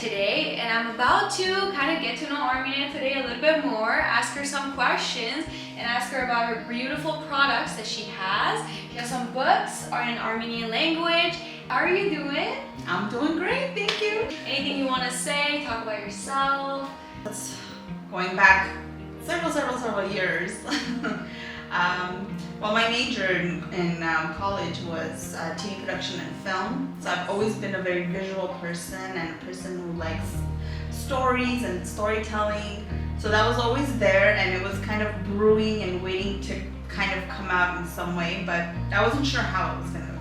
today, and I'm about to kind of get to know Armenia today a little bit more, ask her some questions, and ask her about her beautiful products that she has. She has some books are in Armenian language. How are you doing? I'm doing great, thank you. Anything you want to say? Talk about yourself. That's going back several years. Well, my major in college was TV production and film. So I've always been a very visual person and a person who likes stories and storytelling. So that was always there, and it was kind of brewing and waiting to kind of come out in some way. But I wasn't sure how it was going to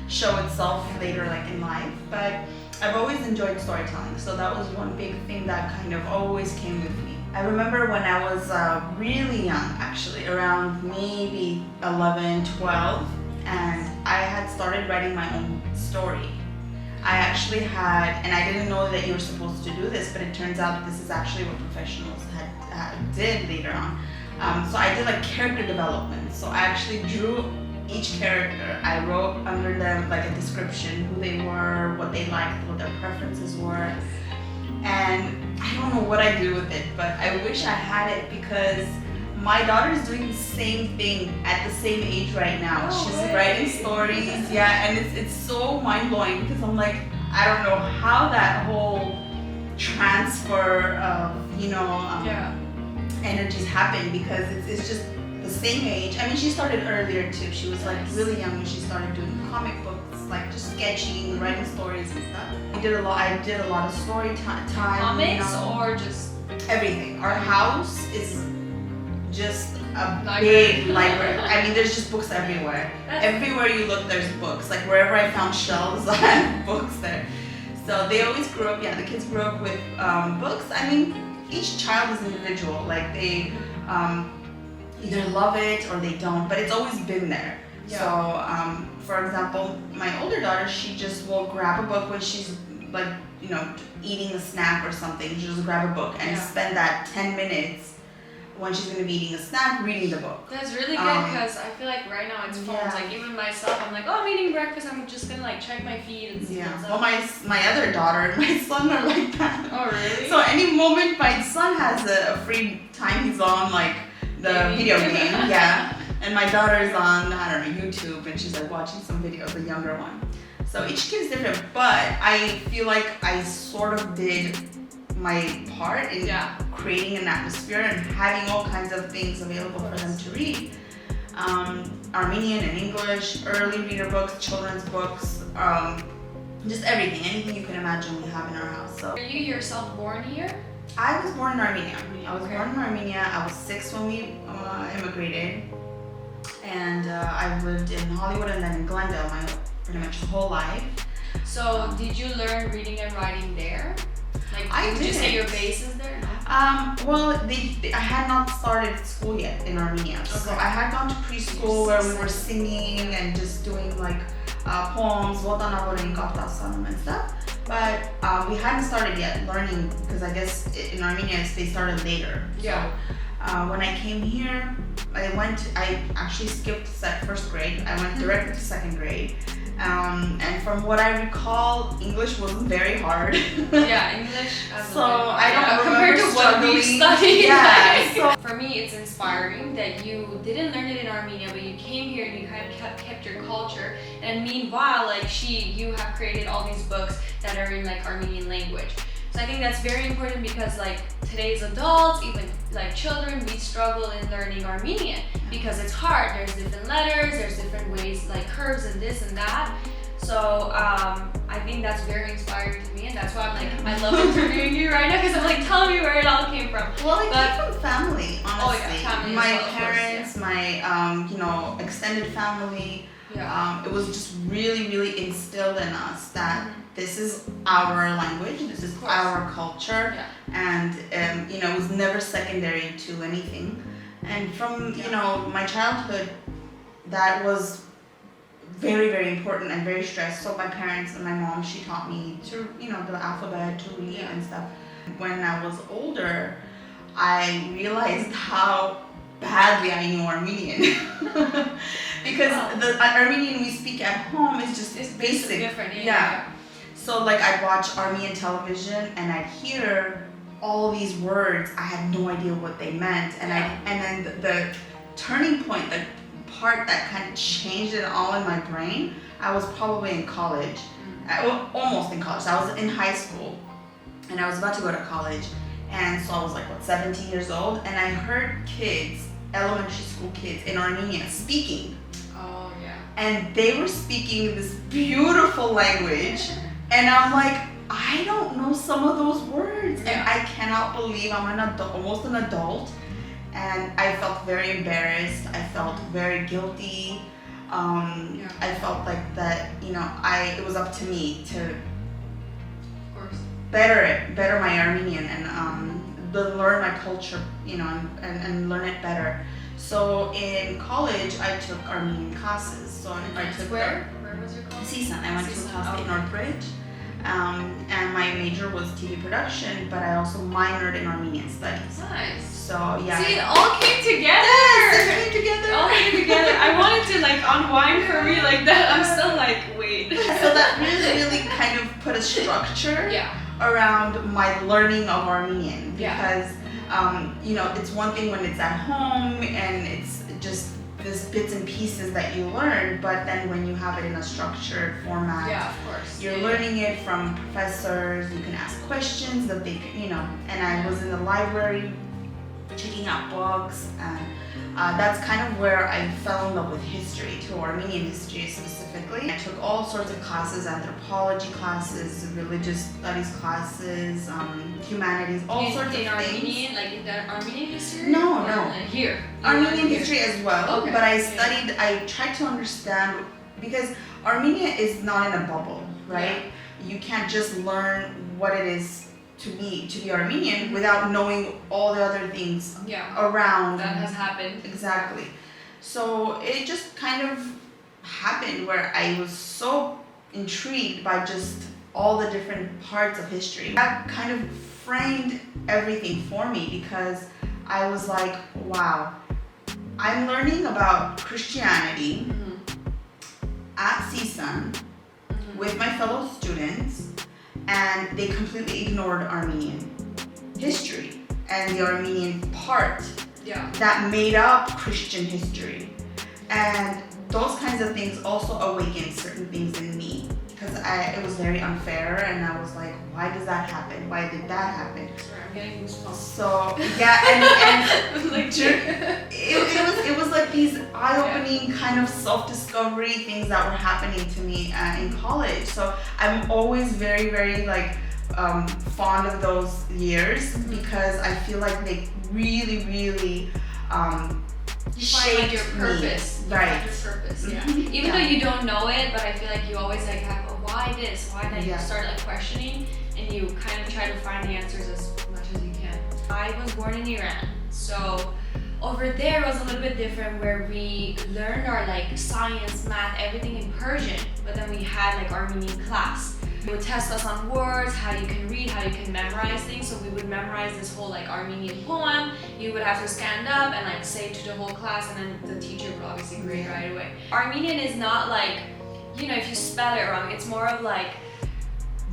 show itself later, like in life. But I've always enjoyed storytelling. So that was one big thing that kind of always came with me. I remember when I was really young, actually, around maybe 11, 12, and I had started writing my own story. I actually had, and I didn't know that you were supposed to do this, but it turns out this is actually what professionals did later on. So I did like character development. So I actually drew each character. I wrote under them like a description, who they were, what they liked, what their preferences were. And I don't know what I do with it, but I wish I had it because my daughter is doing the same thing at the same age right now. She's writing stories, yeah, and it's so mind-blowing because I'm like, I don't know how that whole transfer of, energies happen, because it's just the same age. I mean, she started earlier too. She was like really young when she started doing comic books, like just sketching, writing stories and stuff. I did a lot of story time. Comics or just everything. Our house is just a big library. I mean, there's just books everywhere. Everywhere you look, there's books. Like wherever I found shelves, I had books there. So they always grew up. Yeah, the kids grew up with books. I mean, each child is individual. Like they either love it or they don't, but it's always been there. Yeah. So, for example, my older daughter, she just will grab a book when she's like, eating a snack or something. She'll just grab a book and spend that 10 minutes when she's gonna be eating a snack, reading the book. That's really good, because I feel like right now it's phones. Like even myself, I'm like, oh, I'm eating breakfast. I'm just gonna like check my feed and see what's up. Well, my other daughter and my son are like that. Oh, really? So any moment my son has a free time, he's on like the video game, and my daughter's on, I don't know, YouTube, and she's like watching some videos, the younger one. So each kid's different, but I feel like I sort of did my part in creating an atmosphere and having all kinds of things available for them to read. Armenian and English, early reader books, children's books, just everything, anything you can imagine we have in our house. So, are you yourself born here? I was born in Armenia. I was born in Armenia. I was 6 when we immigrated, and I've lived in Hollywood and then in Glendale pretty much whole life. So did you learn reading and writing there? Like, would you say your base is there? Well, I had not started school yet in Armenia. Okay. So I had gone to preschool where we were singing and just doing like poems, and stuff. But we hadn't started yet learning, because I guess in Armenia they started later. Yeah. So when I came here, I actually skipped first grade. I went directly to second grade. And from what I recall, English wasn't very hard. Yeah, English. So I don't compared to what we studied. Yeah. So for me, it's inspiring that you didn't learn it in Armenia, but you came here and you kind of kept your culture. And meanwhile, like you have created all these books that are in like Armenian language. So I think that's very important, because like today's adults, even like children, we struggle in learning Armenian because it's hard. There's different letters, there's different ways, like curves and this and that. So I think that's very inspiring to me, and that's why I'm like, I love interviewing you right now, because I'm like, tell me where it all came from. Well, it came from family, honestly. Oh yeah, family. My as well, parents, my extended family. Yeah. It was just really instilled in us that this is our language, this is our culture, and it was never secondary to anything. And from my childhood, that was very important and very stressed. So my parents and my mom, she taught me to the alphabet, to read and stuff. When I was older, I realized how badly I knew Armenian. Because the Armenian we speak at home is just basic. Different, yeah. So like I'd watch Armenian television and I'd hear all these words. I had no idea what they meant, and then the turning point, the part that kind of changed it all in my brain, I was probably in college, almost in college. So I was in high school, and I was about to go to college, and so I was like 17 years old, and I heard kids, elementary school kids in Armenia speaking. Oh yeah. And they were speaking this beautiful language, and I'm like, I don't know some of those words, and I cannot believe I'm almost an adult, and I felt very embarrassed. I felt very guilty. I felt like that, it was up to me to of course. better my Armenian and learn my culture, and learn it better. So in college, I took Armenian classes. So I took Where was your college? CSUN. I went to Cal State Northbridge. And my major was TV production, but I also minored in Armenian studies. Nice. So yeah. See, it all came together. Yes, it came together. It all came together. I wanted to like unwind for me like that. I'm still like, wait. So that really kind of put a structure around my learning of Armenian, because it's one thing when it's at home and it's just these bits and pieces that you learn, but then when you have it in a structured format, of course, you're learning it from professors. You can ask questions that they can, and I was in the library checking out books, and that's kind of where I fell in love with history, to Armenian history specifically. I took all sorts of classes, anthropology classes, religious studies classes, humanities, all sorts of things. Armenian, like in the Armenian history? No. Here. Armenian history as well, okay. But I tried to understand, because Armenia is not in a bubble, right? You can't just learn what it is to be Armenian without knowing all the other things around that has happened. Exactly. So it just kind of happened where I was so intrigued by just all the different parts of history. That kind of framed everything for me, because I was like, wow, I'm learning about Christianity at CSUN with my fellow students, and they completely ignored Armenian history and the Armenian part that made up Christian history. And those kinds of things also awakened certain things in me, because it was very unfair, and I was like, why does that happen? Why did that happen? Sorry, I'm getting goosebumps. So and like it was like these eye-opening kind of self-discovery things that were happening to me in college. So I'm always very, very fond of those years, because I feel like they really, really you find like your purpose. Me. Right. Your purpose, Even though you don't know it, but I feel like you always like have why this, why that. You start like questioning, and you kind of try to find the answers as much as you can. I was born in Iran, so over there it was a little bit different, where we learned our like science, math, everything in Persian, but then we had like Armenian class. They would test us on words, how you can read, how you can memorize things. So we would memorize this whole like Armenian poem. You would have to stand up and like say to the whole class, and then the teacher would obviously grade right away. Armenian is not like, if you spell it wrong, it's more of like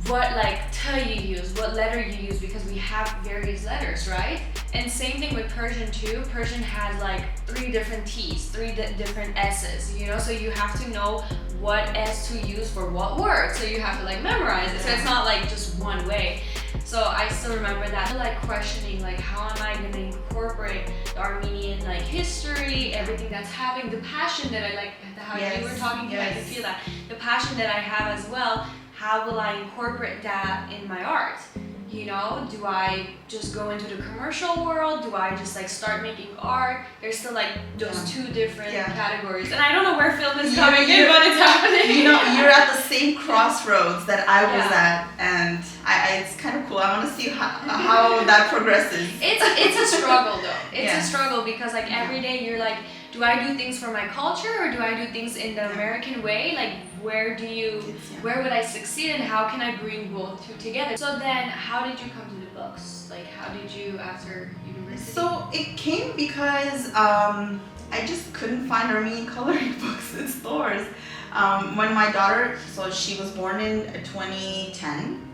what like T you use, what letter you use, because we have various letters, right? And same thing with Persian too. Persian has like 3 different T's, 3 different S's, so you have to know what S to use for what word. So you have to like memorize it. So it's not like just one way. So I still remember that, like questioning like how am I gonna incorporate the Armenian like history, everything that's happening, the passion that I like, how you were talking to, I can feel that. The passion that I have as well, how will I incorporate that in my art? Do I just go into the commercial world? Do I just like start making art? There's still like those 2 different categories. And I don't know where film is coming in, but it's happening. You're at the same crossroads that I was at, and it's kind of cool. I want to see how that progresses. It's a struggle though. It's a struggle, because like every day you're like, do I do things for my culture, or do I do things in the American way? Like, where would I succeed, and how can I bring both together? So then, how did you come to the books? Like, how did you after university? So it came because I just couldn't find Armenian coloring books in stores. When my daughter, so she was born in 2010,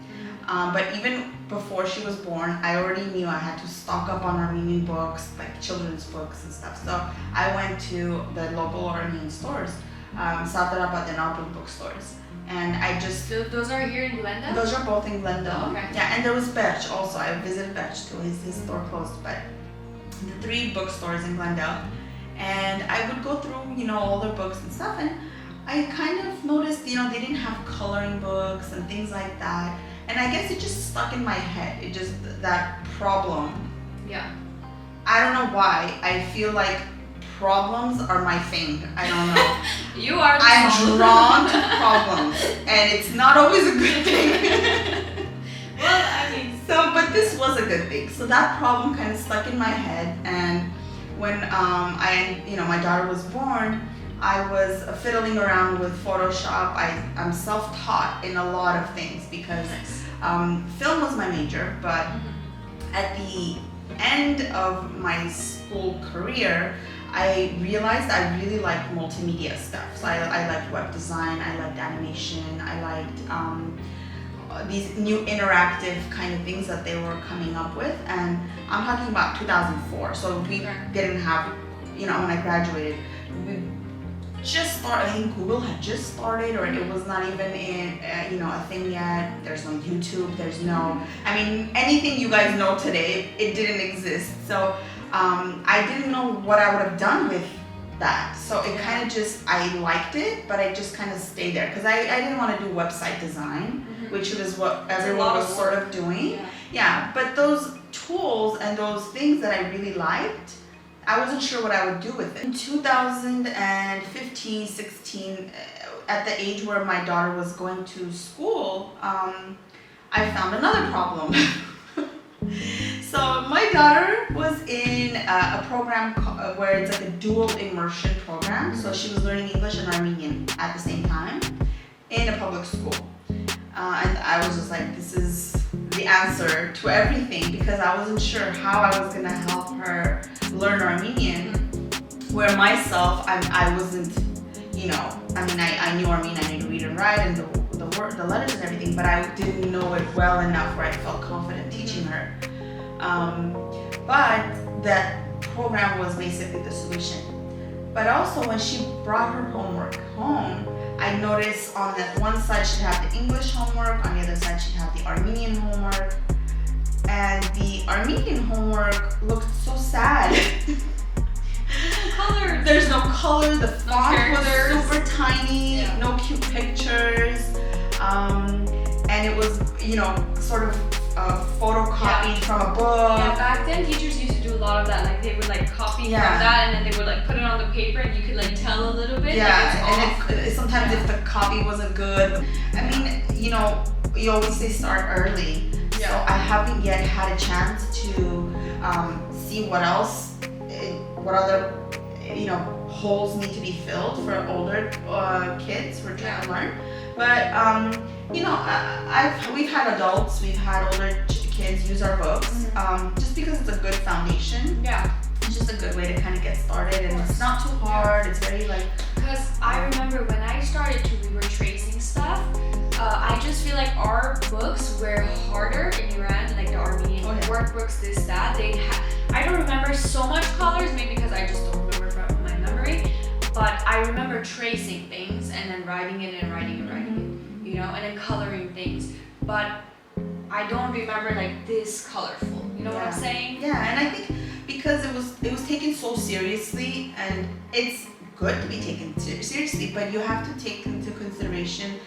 but even before she was born, I already knew I had to stock up on Armenian books, like children's books and stuff. So I went to the local Armenian stores, SeraDanceVlogs and Outdoor bookstores. And I just... So those are here in Glendale? Those are both in Glendale. Oh, okay. Yeah, and there was Birch also. I visited Birch too. His store closed, but the 3 bookstores in Glendale. And I would go through, you know, all their books and stuff, and I kind of noticed, you know, they didn't have coloring books and things like that. And I guess it just stuck in my head. It just, that problem. Yeah. I don't know why. I feel like problems are my thing. I don't know. You are. I'm drawn to problems, and it's not always a good thing. Well, I mean. So, but this was a good thing. So that problem kind of stuck in my head, and when my daughter was born, I was fiddling around with Photoshop. I'm self-taught in a lot of things because film was my major, but at the end of my school career, I realized I really liked multimedia stuff. So I liked web design, I liked animation, I liked these new interactive kind of things that they were coming up with. And I'm talking about 2004, so we didn't have, you know, when I graduated, we just started. I think Google had just started, or it was not even in, a thing yet. There's no YouTube. There's no, I mean, anything you guys know today, it didn't exist. So I didn't know what I would have done with that. So it kind of just, I liked it, but I just kind of stayed there because I didn't want to do website design, which was what everyone was sort of doing. Yeah, but those tools and those things that I really liked, I wasn't sure what I would do with it. In 2015, 16, at the age where my daughter was going to school, I found another problem. So my daughter was in a program where it's like a dual immersion program. So she was learning English and Armenian at the same time in a public school. And I was just like, this is the answer to everything, because I wasn't sure how I was gonna help her learn Armenian, where myself, I wasn't, I knew Armenian, I knew to read and write and the letters and everything, but I didn't know it well enough where I felt confident teaching her. But that program was basically the solution. But also when she brought her homework home, I noticed on that one side she'd have the English homework, on the other side she'd have the Armenian homework. And the Armenian homework looked so sad. Colors. There's no color, the font was super tiny, Yeah. no cute pictures. And it was, sort of photocopied from a book. Yeah, back then teachers used to do a lot of that. Like they would copy from that, and then they would put it on the paper, and you could tell a little bit. Yeah, and sometimes if the copy wasn't good, I mean, you always say start early. Yeah. So I haven't yet had a chance to see what other holes need to be filled for older kids who are trying to learn. But we've had adults, we've had older kids use our books, just because it's a good foundation. Yeah. It's just a good way to kind of get started, and it's not too hard. It's very Because I remember when I started we were tracing stuff. I just feel like our books were harder in Iran, like the Armenian workbooks, this, that. I don't remember so much colors, maybe because I just don't remember from my memory. But I remember tracing things and then writing it and writing it, and then coloring things. But I don't remember this colorful. You know what I'm saying? Yeah, and I think because it was taken so seriously, and it's good to be taken seriously, but you have to take into consideration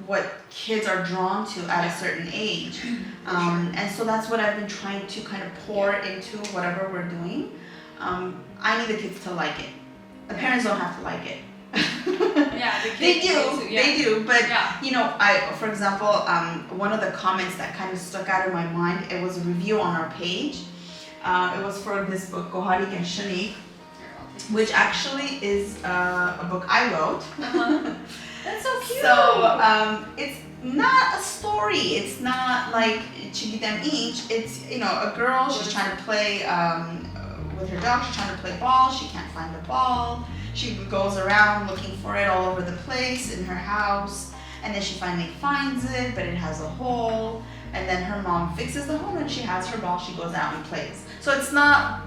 what kids are drawn to at a certain age. And so that's what I've been trying to kind of pour into whatever we're doing. I need the kids to like it. The parents don't have to like it. Yeah, the kids they do. But for example, one of the comments that kind of stuck out in my mind, it was a review on our page. It was for this book, Goharik and Shanik, which actually is a book I wrote. That's so cute. So it's not a story. It's not like Chigitem each. It's a girl. She's trying to play with her dog. She's trying to play ball. She can't find the ball. She goes around looking for it all over the place in her house, and then she finally finds it, but it has a hole. And then her mom fixes the hole, and she has her ball. She goes out and plays. So it's not,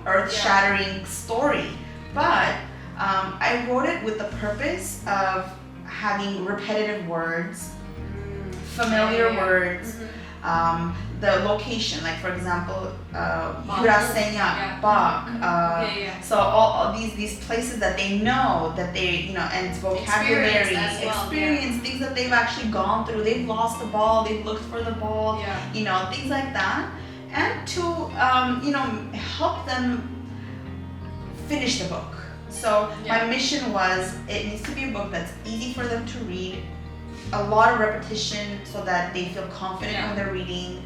earth-shattering story, but I wrote it with the purpose of having repetitive words, familiar words, the location, like for example, Hurasenya, Bach, so all these places that they know, that they, and it's vocabulary, experience, things that they've actually gone through. They've lost the ball, they've looked for the ball, things like that, and to, help them finish the book. So my mission was, it needs to be a book that's easy for them to read, a lot of repetition so that they feel confident when they're reading.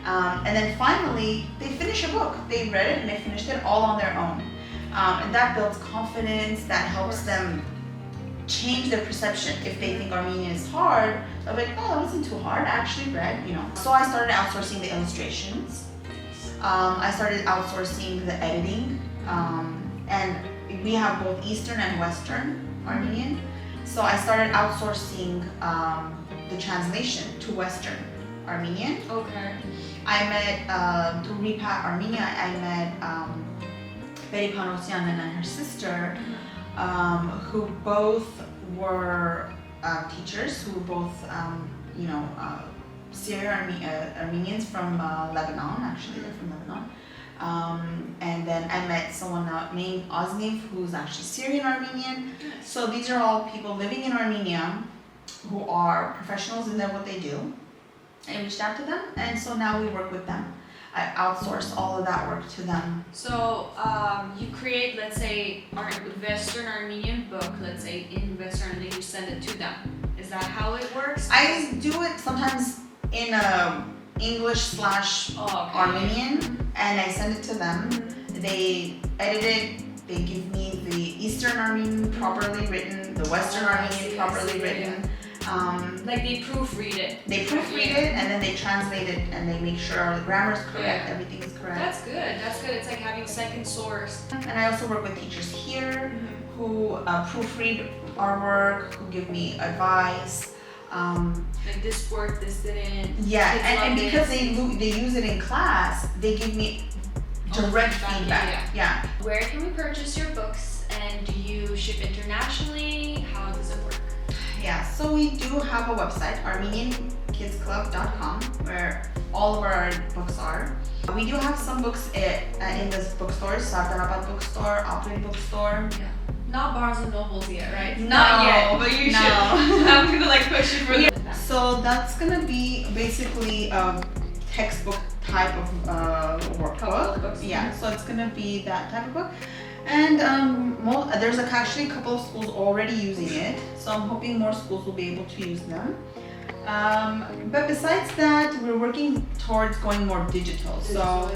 And then finally, they finish a book. They read it and they finished it all on their own. And that builds confidence, that helps them change their perception. If they think Armenian is hard, they'll be like, oh, that wasn't too hard, I actually read, So I started outsourcing the illustrations. I started outsourcing the editing. And we have both Eastern and Western Armenian. So I started outsourcing the translation to Western Armenian. Okay. I met, through Repat Armenia, I met Betty Panosian and her sister, who both were teachers, who were both, Syrian Armenians from Lebanon, actually, they're from Lebanon. And then I met someone named Ozniv, who's actually Syrian Armenian. So these are all people living in Armenia who are professionals in what they do. I reached out to them, and so now we work with them. I outsource all of that work to them. So you create, let's say, Western Armenian book, let's say in Western, and then you send it to them. Is that how it works? I do it sometimes in English/Armenian, and I send it to them. They edit it. They give me the Eastern Armenian properly written, the Western Armenian properly written. Like they proofread it. They proofread it, and then they translate it, and they make sure the grammar's correct, everything is correct. That's good. That's good. It's like having second source. And I also work with teachers here who proofread our work, who give me advice. Like this worked, this didn't. Yeah, and because they use it in class, they give me direct feedback. Yeah. Where can we purchase your books, and do you ship internationally? How does it work? Yeah, so we do have a website, ArmenianKidsClub.com, where all of our books are. We do have some books in this bookstore, SeraDanceVlogs bookstore, Opry bookstore. Yeah. Not Barnes and Nobles yet, right? No, Not yet, but you should. I'm gonna push you for that. So that's gonna be basically a textbook type of workbook. Yeah, so it's gonna be that type of book. And there's actually a couple of schools already using it, so I'm hoping more schools will be able to use them. But besides that, we're working towards going more digital. So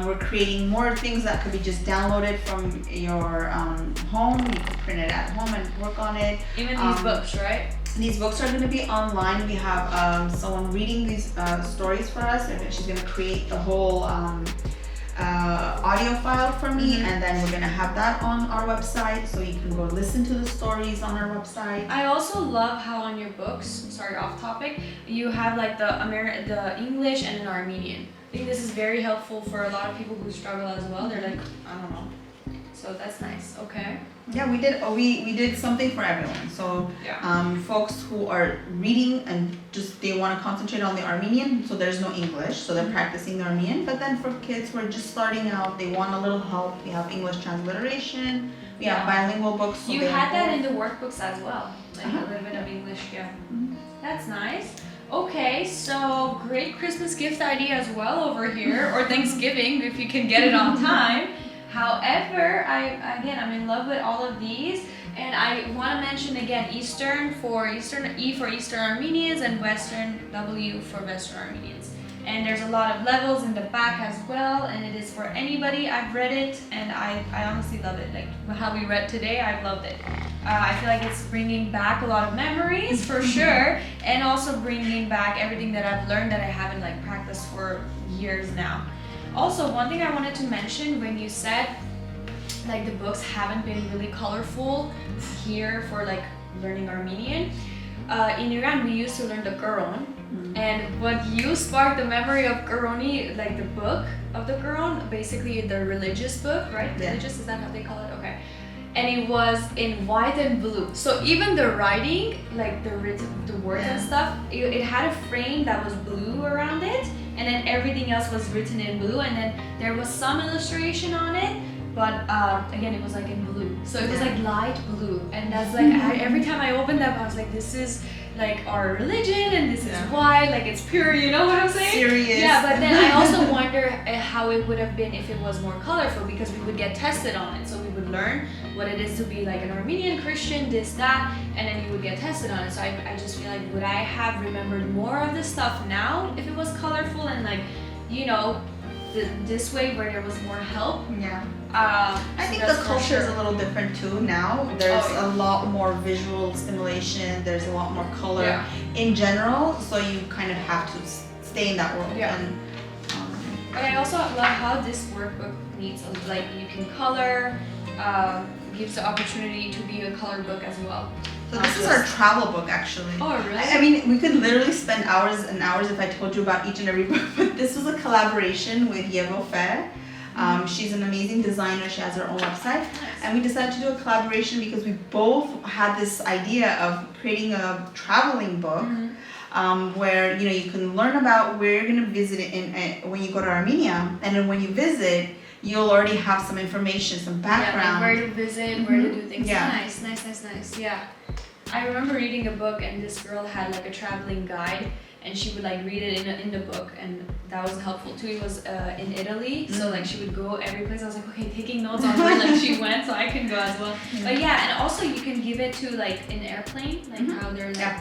we're creating more things that could be just downloaded from your home. You can print it at home and work on it. Even these books, right? These books are going to be online. We have someone reading these stories for us, and she's going to create the whole audio file for me, and then we're gonna have that on our website, so you can go listen to the stories on our website. I also love how on your books, sorry, off topic, you have like the English and an Armenian. I think this is very helpful for a lot of people who struggle as well. They're like, I don't know. So that's nice. Okay. Yeah, we did something for everyone. So folks who are reading and just they want to concentrate on the Armenian, so there's no English, so they're practicing the Armenian. But then for kids who are just starting out, they want a little help. We have English transliteration. We have bilingual books. So you had that in the workbooks as well, like a little bit of English. Yeah, that's nice. Okay, so great Christmas gift idea as well over here, or Thanksgiving if you can get it on time. However, I'm in love with all of these, and I want to mention again Eastern for Eastern, E for Eastern Armenians, and Western, W for Western Armenians. And there's a lot of levels in the back as well, and it is for anybody. I've read it, and I honestly love it. Like how we read today, I've loved it. I feel like it's bringing back a lot of memories for sure, and also bringing back everything that I've learned that I haven't like practiced for years now. Also, one thing I wanted to mention when you said like the books haven't been really colorful here for like learning Armenian. In Iran, we used to learn the Quran, and what you sparked the memory of Qurani, like the book of the Quran, basically the religious book, right? Yeah. Religious, is that how they call it? Okay. And it was in white and blue. So even the writing, like the words and stuff, it had a frame that was blue around it, and then everything else was written in blue, and then there was some illustration on it, but again, it was like in blue. So it was like light blue, and that's like every time I opened that, I was like, this is like our religion, and this is why, like it's pure, you know what I'm saying? Serious. Yeah, but then I also wonder how it would have been if it was more colorful, because we would get tested on it. So we would learn what it is to be like an Armenian Christian, this, that, and then you would get tested on it. So I just feel like, would I have remembered more of this stuff now if it was colorful and like, you know, this way where there was more help? Yeah. I so think the culture is a little different too now. There's a lot more visual stimulation. There's a lot more color in general. So you kind of have to stay in that world. Yeah. And, but I also love how this workbook needs, like you can color, gives the opportunity to be a color book as well. So this is our travel book, actually. Oh, really? I mean, we could literally spend hours and hours if I told you about each and every book, but this was a collaboration with Yevo Fair. She's an amazing designer. She has her own website. And we decided to do a collaboration because we both had this idea of creating a traveling book where, you know, you can learn about where you're going to visit when you go to Armenia. And then when you visit, you'll already have some information, some background. Yeah, like where to visit, where to do things. Yeah. Nice. Yeah. I remember reading a book, and this girl had like a traveling guide, and she would like read it in the book, and that was helpful too. It was in Italy, so like she would go every place. I was like, okay, taking notes on where like she went, so I can go as well. But yeah, and also you can give it to like an airplane, like how they're like.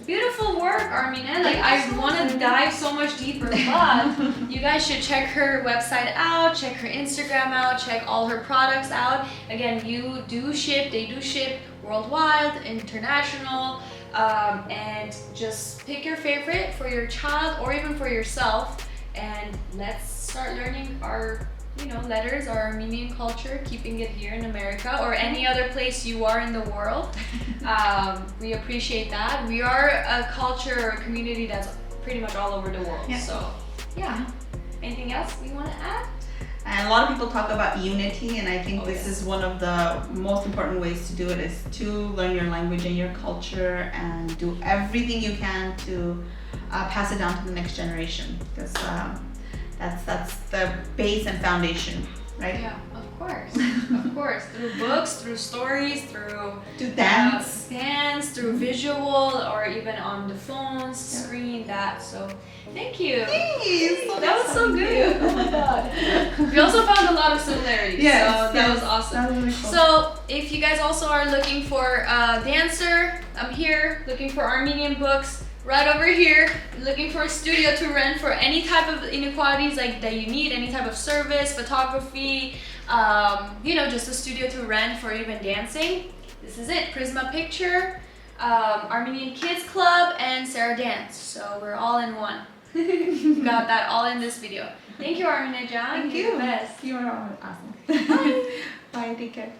Beautiful work, Armina. Like I want to dive so much deeper, but you guys should check her website out, check her Instagram out, check all her products out. Again, they do ship worldwide, international, and just pick your favorite for your child or even for yourself, and let's start learning our letters, our Armenian culture, keeping it here in America or any other place you are in the world. We appreciate that. We are a culture or a community that's pretty much all over the world. Yeah. So, yeah. Anything else we want to add? And a lot of people talk about unity, and I think this is one of the most important ways to do it, is to learn your language and your culture and do everything you can to pass it down to the next generation, because that's the base and foundation, right? Yeah, of course. Of course. Through books, through stories, through dance, through visual, or even on the phones, screen, that. So thank you. Thanks. That was so good. Oh my god. We also found a lot of similarities. So that was awesome. That was really cool. So if you guys also are looking for a dancer, I'm here. Looking for Armenian books, right over here. Looking for a studio to rent for any type of inequalities like that you need, any type of service, photography, just a studio to rent for even dancing. This is it. Prisma Picture, Armenian Kids Club, and Sarah Dance. So we're all in one. Got that all in this video. Thank you, Armina John. Thank you. You're the best. You are awesome. Bye. Bye. Take care.